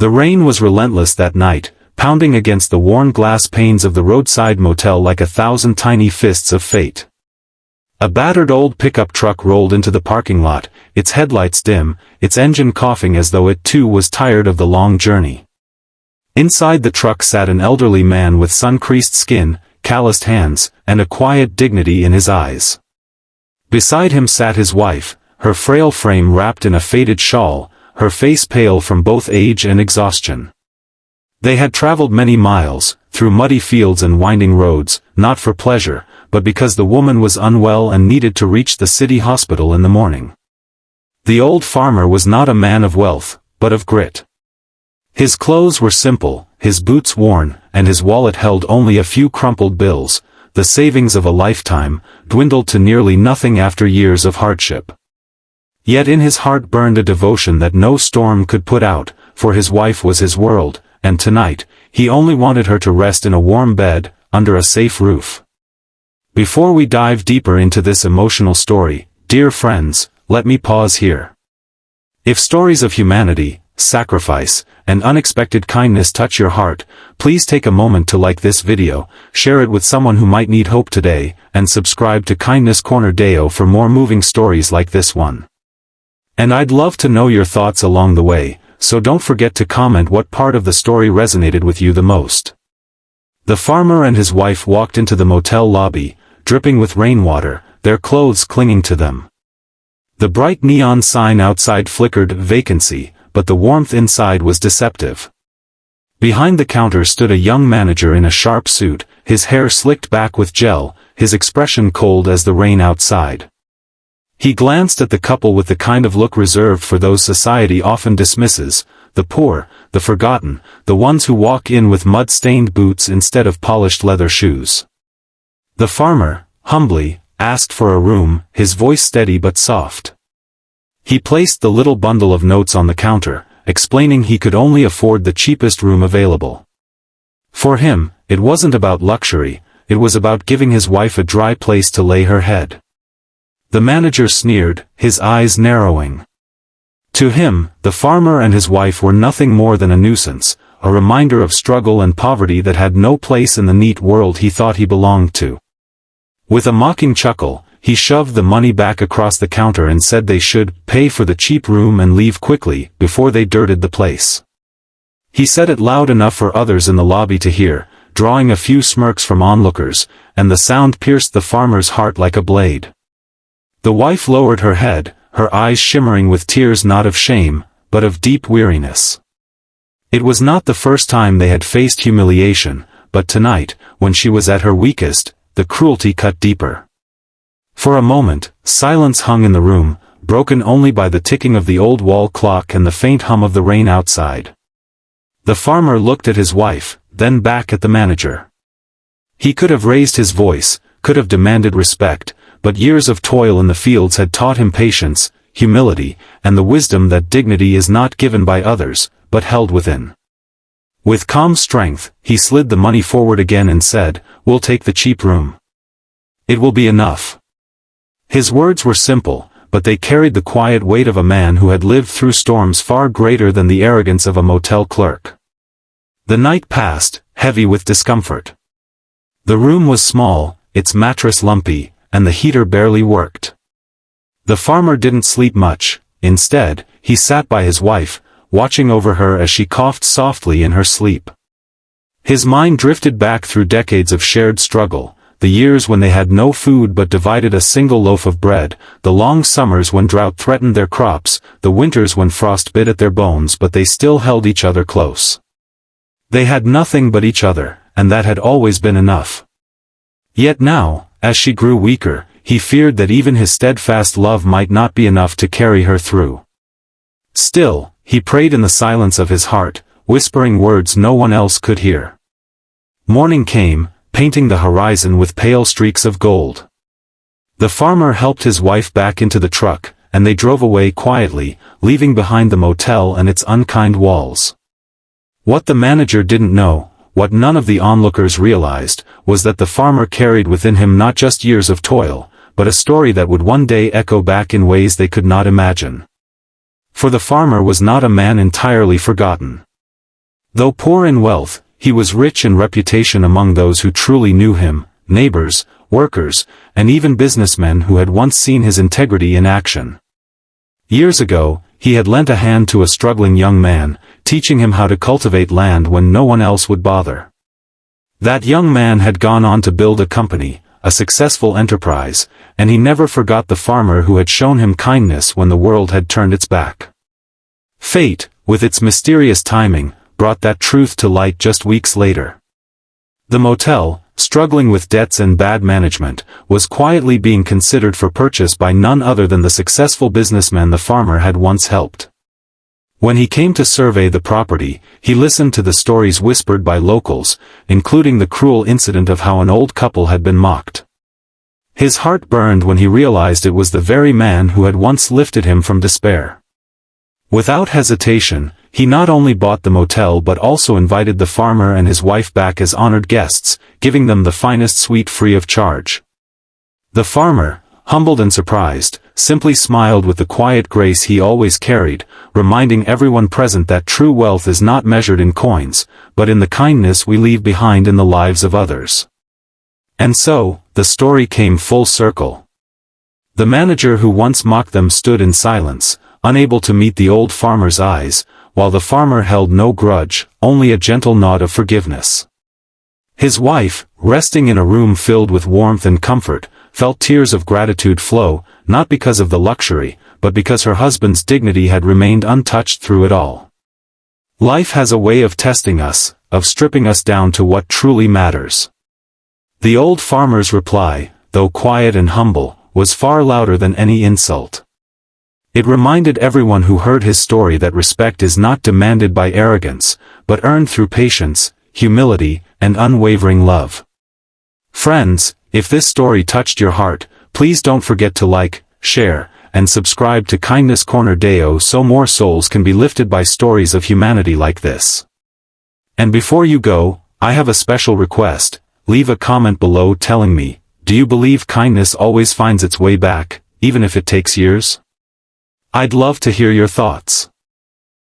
The rain was relentless that night, pounding against the worn glass panes of the roadside motel like 1,000 tiny fists of fate. A battered old pickup truck rolled into the parking lot, its headlights dim, its engine coughing as though it too was tired of the long journey. Inside the truck sat an elderly man with sun-creased skin, calloused hands, and a quiet dignity in his eyes. Beside him sat his wife, her frail frame wrapped in a faded shawl, her face pale from both age and exhaustion. They had traveled many miles, through muddy fields and winding roads, not for pleasure, but because the woman was unwell and needed to reach the city hospital in the morning. The old farmer was not a man of wealth, but of grit. His clothes were simple, his boots worn, and his wallet held only a few crumpled bills, the savings of a lifetime, dwindled to nearly nothing after years of hardship. Yet in his heart burned a devotion that no storm could put out, for his wife was his world, and tonight, he only wanted her to rest in a warm bed, under a safe roof. Before we dive deeper into this emotional story, dear friends, let me pause here. If stories of humanity, sacrifice, and unexpected kindness touch your heart, please take a moment to like this video, share it with someone who might need hope today, and subscribe to Kindness Corner Deo for more moving stories like this one. And I'd love to know your thoughts along the way, so don't forget to comment what part of the story resonated with you the most. The farmer and his wife walked into the motel lobby, dripping with rainwater, their clothes clinging to them. The bright neon sign outside flickered vacancy, but the warmth inside was deceptive. Behind the counter stood a young manager in a sharp suit, his hair slicked back with gel, his expression cold as the rain outside. He glanced at the couple with the kind of look reserved for those society often dismisses, the poor, the forgotten, the ones who walk in with mud-stained boots instead of polished leather shoes. The farmer, humbly, asked for a room, his voice steady but soft. He placed the little bundle of notes on the counter, explaining he could only afford the cheapest room available. For him, it wasn't about luxury, it was about giving his wife a dry place to lay her head. The manager sneered, his eyes narrowing. To him, the farmer and his wife were nothing more than a nuisance, a reminder of struggle and poverty that had no place in the neat world he thought he belonged to. With a mocking chuckle, he shoved the money back across the counter and said they should pay for the cheap room and leave quickly, before they dirted the place. He said it loud enough for others in the lobby to hear, drawing a few smirks from onlookers, and the sound pierced the farmer's heart like a blade. The wife lowered her head, her eyes shimmering with tears not of shame, but of deep weariness. It was not the first time they had faced humiliation, but tonight, when she was at her weakest, the cruelty cut deeper. For a moment, silence hung in the room, broken only by the ticking of the old wall clock and the faint hum of the rain outside. The farmer looked at his wife, then back at the manager. He could have raised his voice, could have demanded respect, but years of toil in the fields had taught him patience, humility, and the wisdom that dignity is not given by others, but held within. With calm strength, he slid the money forward again and said, "We'll take the cheap room. It will be enough." His words were simple, but they carried the quiet weight of a man who had lived through storms far greater than the arrogance of a motel clerk. The night passed, heavy with discomfort. The room was small, its mattress lumpy, and the heater barely worked. The farmer didn't sleep much. Instead, he sat by his wife, watching over her as she coughed softly in her sleep. His mind drifted back through decades of shared struggle, the years when they had no food but divided a single loaf of bread, the long summers when drought threatened their crops, the winters when frost bit at their bones but they still held each other close. They had nothing but each other, and that had always been enough. Yet now, as she grew weaker, he feared that even his steadfast love might not be enough to carry her through. Still, he prayed in the silence of his heart, whispering words no one else could hear. Morning came, painting the horizon with pale streaks of gold. The farmer helped his wife back into the truck, and they drove away quietly, leaving behind the motel and its unkind walls. What the manager didn't know, what none of the onlookers realized, was that the farmer carried within him not just years of toil, but a story that would one day echo back in ways they could not imagine. For the farmer was not a man entirely forgotten. Though poor in wealth, he was rich in reputation among those who truly knew him, neighbors, workers, and even businessmen who had once seen his integrity in action. Years ago, he had lent a hand to a struggling young man, teaching him how to cultivate land when no one else would bother. That young man had gone on to build a company, a successful enterprise, and he never forgot the farmer who had shown him kindness when the world had turned its back. Fate, with its mysterious timing, brought that truth to light just weeks later. The motel, struggling with debts and bad management, was quietly being considered for purchase by none other than the successful businessman the farmer had once helped. When he came to survey the property, he listened to the stories whispered by locals, including the cruel incident of how an old couple had been mocked. His heart burned when he realized it was the very man who had once lifted him from despair. Without hesitation, he not only bought the motel but also invited the farmer and his wife back as honored guests, giving them the finest suite free of charge. The farmer, humbled and surprised, simply smiled with the quiet grace he always carried, reminding everyone present that true wealth is not measured in coins, but in the kindness we leave behind in the lives of others. And so, the story came full circle. The manager who once mocked them stood in silence, unable to meet the old farmer's eyes, while the farmer held no grudge, only a gentle nod of forgiveness. His wife, resting in a room filled with warmth and comfort, felt tears of gratitude flow, not because of the luxury, but because her husband's dignity had remained untouched through it all. Life has a way of testing us, of stripping us down to what truly matters. The old farmer's reply, though quiet and humble, was far louder than any insult. It reminded everyone who heard his story that respect is not demanded by arrogance, but earned through patience, humility, and unwavering love. Friends, if this story touched your heart, please don't forget to like, share, and subscribe to Kindness Corner Deo so more souls can be lifted by stories of humanity like this. And before you go, I have a special request. Leave a comment below telling me, do you believe kindness always finds its way back, even if it takes years? I'd love to hear your thoughts.